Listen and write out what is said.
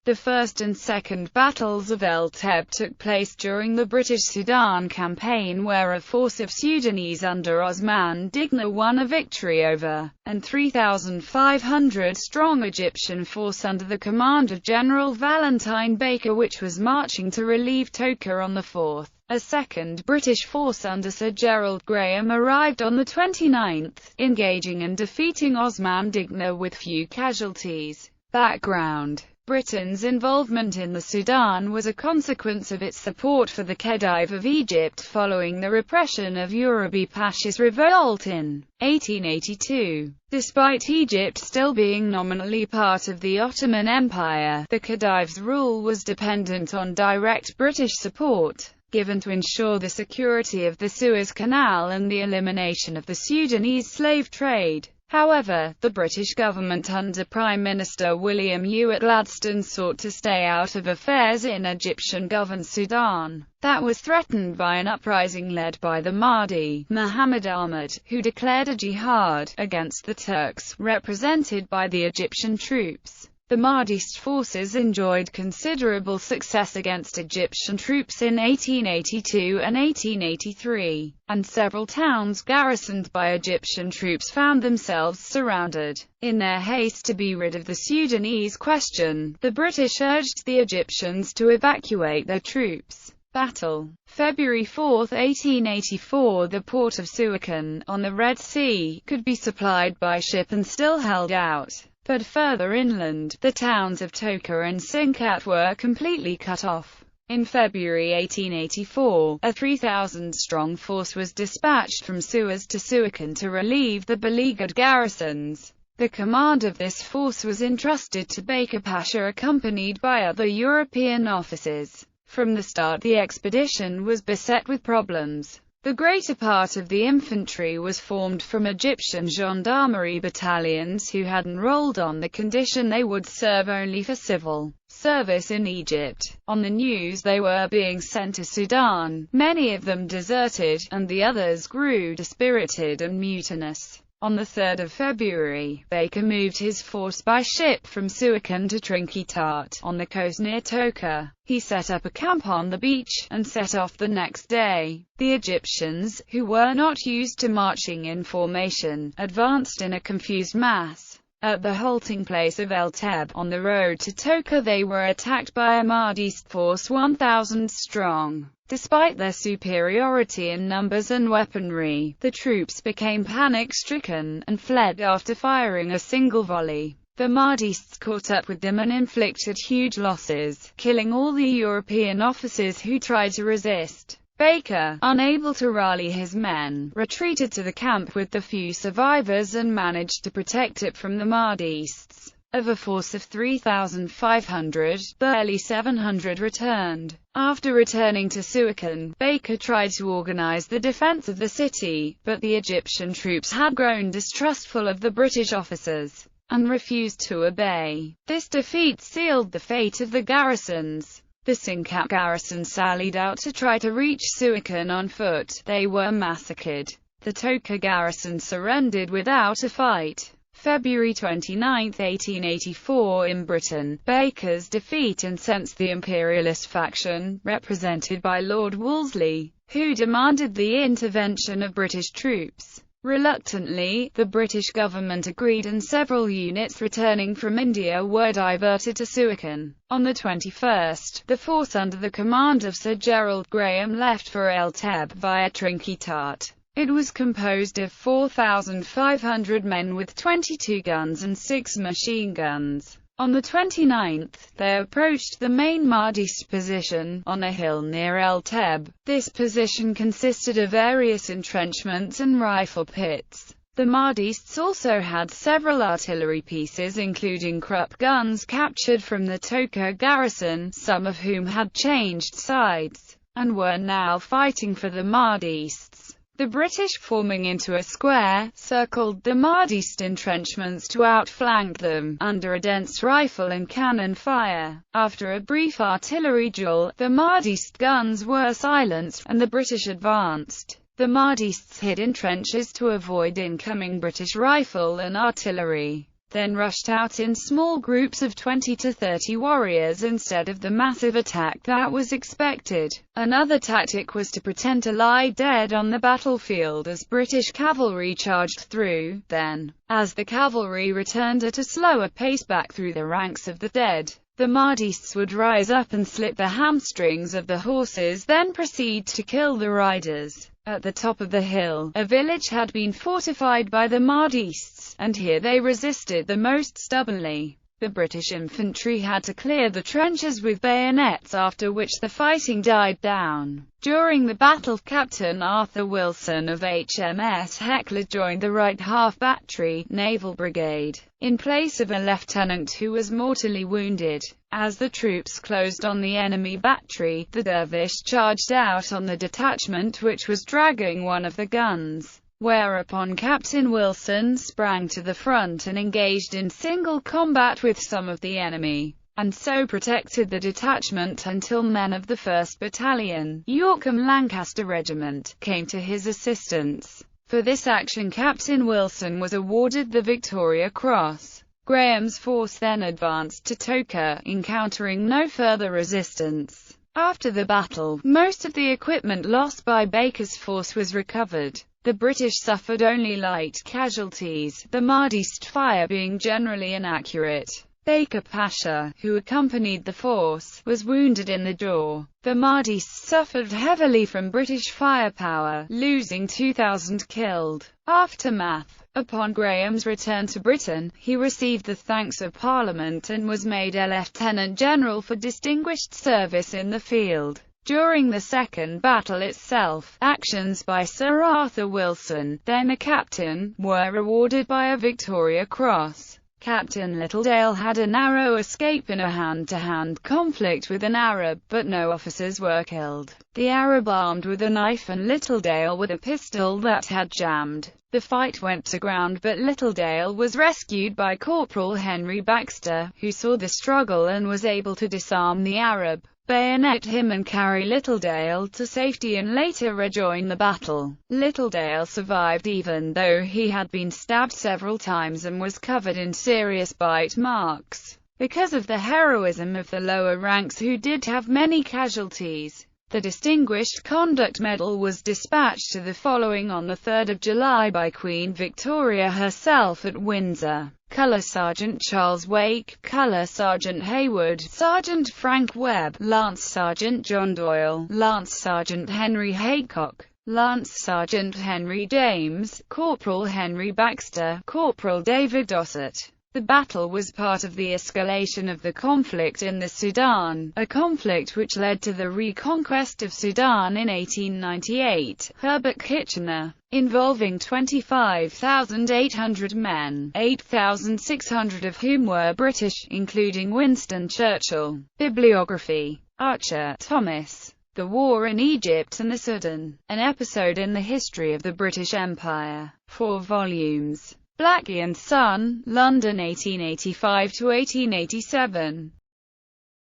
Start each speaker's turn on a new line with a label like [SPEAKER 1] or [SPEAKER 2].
[SPEAKER 1] The first and second battles of El Teb took place during the British Sudan campaign, where a force of Sudanese under Osman Digna won a victory over an 3,500-strong Egyptian force under the command of General Valentine Baker, which was marching to relieve Toka on the 4th. A second British force under Sir Gerald Graham arrived on the 29th, engaging and defeating Osman Digna with few casualties. Background: Britain's involvement in the Sudan was a consequence of its support for the Khedive of Egypt following the repression of Urabi Pasha's revolt in 1882. Despite Egypt still being nominally part of the Ottoman Empire, the Khedive's rule was dependent on direct British support given to ensure the security of the Suez Canal and the elimination of the Sudanese slave trade. However, the British government under Prime Minister William Ewart Gladstone sought to stay out of affairs in Egyptian-governed Sudan that was threatened by an uprising led by the Mahdi, Muhammad Ahmad, who declared a jihad against the Turks, represented by the Egyptian troops. The Mahdist forces enjoyed considerable success against Egyptian troops in 1882 and 1883, and several towns garrisoned by Egyptian troops found themselves surrounded. In their haste to be rid of the Sudanese question, the British urged the Egyptians to evacuate their troops. Battle. February 4, 1884. The port of Suakin, on the Red Sea, could be supplied by ship and still held out. But further inland, the towns of Toka and Sinkat were completely cut off. In February 1884, a 3,000-strong force was dispatched from Suez to Suakin to relieve the beleaguered garrisons. The command of this force was entrusted to Baker Pasha, accompanied by other European officers. From the start, the expedition was beset with problems. The greater part of the infantry was formed from Egyptian gendarmerie battalions who had enrolled on the condition they would serve only for civil service in Egypt. On the news they were being sent to Sudan, many of them deserted, and the others grew dispirited and mutinous. On the 3rd of February, Baker moved his force by ship from Suakin to Trinkitat, on the coast near Toka. He set up a camp on the beach, and set off the next day. The Egyptians, who were not used to marching in formation, advanced in a confused mass. At the halting place of El Teb, on the road to Toka, they were attacked by a Mahdist force 1,000 strong. Despite their superiority in numbers and weaponry, the troops became panic-stricken, and fled after firing a single volley. The Mahdists caught up with them and inflicted huge losses, killing all the European officers who tried to resist. Baker, unable to rally his men, retreated to the camp with the few survivors and managed to protect it from the Mahdists. Of a force of 3,500, barely 700 returned. After returning to Suakin, Baker tried to organize the defense of the city, but the Egyptian troops had grown distrustful of the British officers and refused to obey. This defeat sealed the fate of the garrisons. The Sinkat garrison sallied out to try to reach Suakin on foot. They were massacred. The Toka garrison surrendered without a fight. February 29, 1884. In Britain, Baker's defeat incensed the imperialist faction, represented by Lord Wolseley, who demanded the intervention of British troops. Reluctantly, the British government agreed, and several units returning from India were diverted to Suakin. On the 21st, the force under the command of Sir Gerald Graham left for El Teb via Trinkitat. It was composed of 4,500 men with 22 guns and 6 machine guns. On the 29th, they approached the main Mahdist position, on a hill near El Teb. This position consisted of various entrenchments and rifle pits. The Mahdists also had several artillery pieces, including Krupp guns captured from the Toka garrison, some of whom had changed sides, and were now fighting for the Mahdists. The British, forming into a square, circled the Mahdist entrenchments to outflank them, under a dense rifle and cannon fire. After a brief artillery duel, the Mahdist guns were silenced, and the British advanced. The Mahdists hid in trenches to avoid incoming British rifle and artillery. then rushed out in small groups of 20 to 30 warriors instead of the massive attack that was expected. Another tactic was to pretend to lie dead on the battlefield as British cavalry charged through. Then, as the cavalry returned at a slower pace back through the ranks of the dead, the Mahdists would rise up and slit the hamstrings of the horses, then proceed to kill the riders. At the top of the hill, a village had been fortified by the Mahdists, and here they resisted the most stubbornly. The British infantry had to clear the trenches with bayonets, after which the fighting died down. During the battle, Captain Arthur Wilson of HMS Hecla joined the Right Half Battery Naval Brigade, in place of a lieutenant who was mortally wounded. As the troops closed on the enemy battery, the dervish charged out on the detachment which was dragging one of the guns, whereupon Captain Wilson sprang to the front and engaged in single combat with some of the enemy, and so protected the detachment until men of the 1st Battalion, Yorkham Lancaster Regiment, came to his assistance. For this action Captain Wilson was awarded the Victoria Cross. Graham's force then advanced to Toker, encountering no further resistance. After the battle, most of the equipment lost by Baker's force was recovered. The British suffered only light casualties, the Mahdist fire being generally inaccurate. Baker Pasha, who accompanied the force, was wounded in the jaw. The Mahdists suffered heavily from British firepower, losing 2,000 killed. Aftermath. Upon Graham's return to Britain, he received the thanks of Parliament and was made a Lieutenant General for distinguished service in the field. During the second battle itself, actions by Sir Arthur Wilson, then a captain, were rewarded by a Victoria Cross. Captain Littledale had a narrow escape in a hand-to-hand conflict with an Arab, but no officers were killed. The Arab armed with a knife and Littledale with a pistol that had jammed. The fight went to ground, but Littledale was rescued by Corporal Henry Baxter, who saw the struggle and was able to disarm the Arab, bayonet him and carry Littledale to safety and later rejoin the battle. Littledale survived even though he had been stabbed several times and was covered in serious bite marks. Because of the heroism of the lower ranks who did have many casualties, the Distinguished Conduct Medal was dispatched to the following on the 3rd of July by Queen Victoria herself at Windsor. Colour Sergeant Charles Wake, Colour Sergeant Hayward, Sergeant Frank Webb, Lance Sergeant John Doyle, Lance Sergeant Henry Haycock, Lance Sergeant Henry James, Corporal Henry Baxter, Corporal David Dossett. The battle was part of the escalation of the conflict in the Sudan, a conflict which led to the reconquest of Sudan in 1898. Herbert Kitchener, involving 25,800 men, 8,600 of whom were British, including Winston Churchill. Bibliography. Archer, Thomas. The War in Egypt and the Sudan. An Episode in the History of the British Empire. 4 volumes. Blackie and Son, London 1885 to 1887.